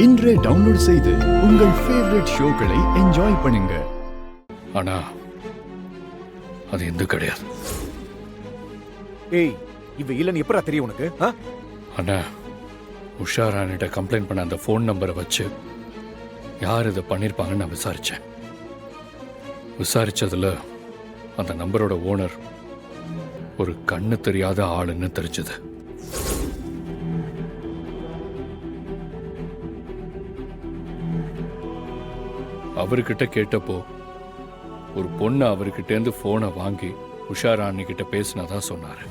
இன்றே டவுன்லோட் செய்து உங்கள் ஃபேவரட் ஷோக்களை என்ஜாய் பண்ணுங்க. ஆனா அது எந்த கிடையாது. ஏய், இவ இல்லன்னு எப்படா தெரியும் உனக்கு? அண்ணா, உஷாரானிட்ட கம்ப்ளைண்ட் பண்ண அந்த ஃபோன் நம்பரை வச்சு யார் இதை பண்ணியிருப்பாங்கன்னு நான் விசாரிச்சேன். விசாரிச்சதுல அந்த நம்பரோட ஓனர் ஒரு கண்ணு தெரியாத ஆளுன்னு தெரிஞ்சது. அவர்கிட்ட கேட்டப்போ ஒரு பொண்ணு அவர்கிட்ட இருந்து போனை வாங்கி உஷாராணி கிட்ட பேசினதா சொன்னாரு.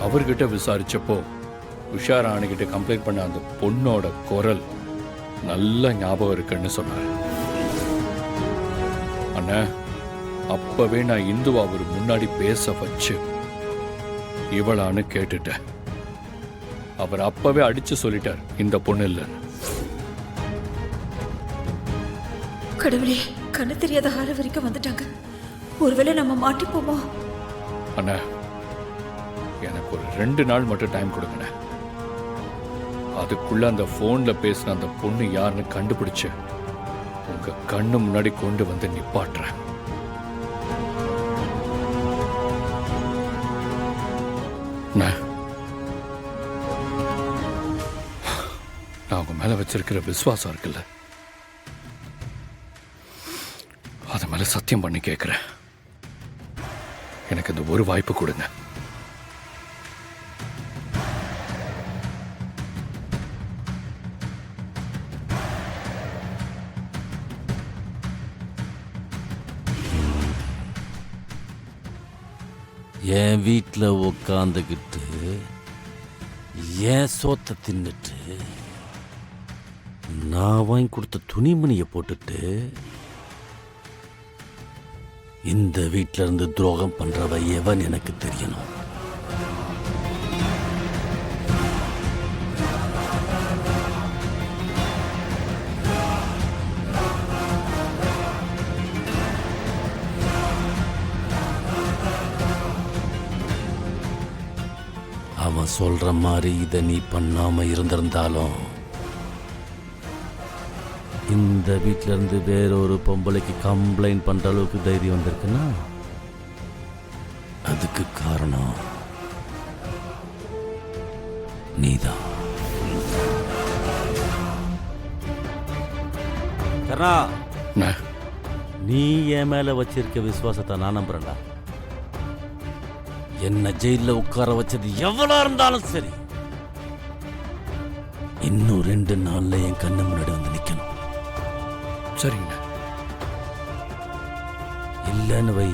அவர்கிட்ட விசாரிச்சப்போ உஷாராணி கிட்ட கம்ப்ளைண்ட் பண்ண அந்த பொண்ணோட குரல் நல்ல ஞாபகம் இருக்குன்னு சொன்னாரு. அண்ணா, அப்பவே நான் இந்துவா அவர் முன்னாடி பேச வச்சு இவளான்னு கேட்டுட்டேன். அவர் அப்பவே அடிச்சு சொல்லிட்டார், இந்த பொண்ணு இல்லைன்னு. கடவுளே, கண்ணு தெரியாத ஆள வரைக்கும் வந்துட்டாங்க. ஒருவேளை நம்ம மாட்டிப்போமோ? அண்ணா, எனக்கு ஒரு 2 நாள் மட்டும் டைம் கொடுங்க. அதுக்குள்ள அந்த போன்ல பேசின அந்த பொண்ணு யாருன்னு கண்டுபிடிச்சு உங்க கண்ணு முன்னாடி கொண்டு வந்து நிப்பாட்டுறேன். நான் உங்க மேல வச்சிருக்கிற விசுவாசம் இருக்குல்ல, அது மேல சத்தியம் பண்ணி கேட்கிறேன். எனக்கு இந்த ஒரு வாய்ப்பு கொடுங்க. என் வீட்டில் உக்காந்துக்கிட்டு என் சோத்தை தின்னுட்டு நான் வாங்கி கொடுத்த துணிமணியை போட்டுட்டு இந்த வீட்டில இருந்து துரோகம் பண்றவ எவன் எனக்கு தெரியணும். அவன் சொல்ற மாதிரி இதை நீ பண்ணாம இருந்திருந்தாலும் இந்த வீட்டில இருந்து வேறொரு பொம்பளைக்கு கம்ப்ளைண்ட் பண்ற அளவுக்கு தைரியம் வந்திருக்குன்னா அதுக்கு காரணம் நீதான். கர்ணா, நீ என் மேல வச்சிருக்க விசுவாசத்தை நான் நம்புறேன்டா. என்ன ஜெயில உட்கார வச்சது எவ்வளவு இருந்தாலும் சரி, இன்னும் 2 நாள்ல என் கண்ணு முன்னாடி வந்து நிக்கணும். சரிங்க. இல்லன்னு வை,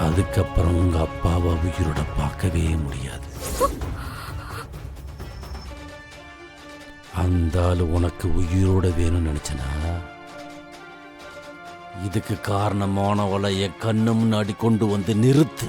அதுக்கப்புறம் உங்க அப்பாவை உயிரோட பார்க்கவே முடியாது. அந்த ஆளு உனக்கு உயிரோட வேணும்னு நினைச்சனா இதுக்கு காரணமானவளை என் கண்ணு முன்னாடி கொண்டு வந்து நிறுத்து.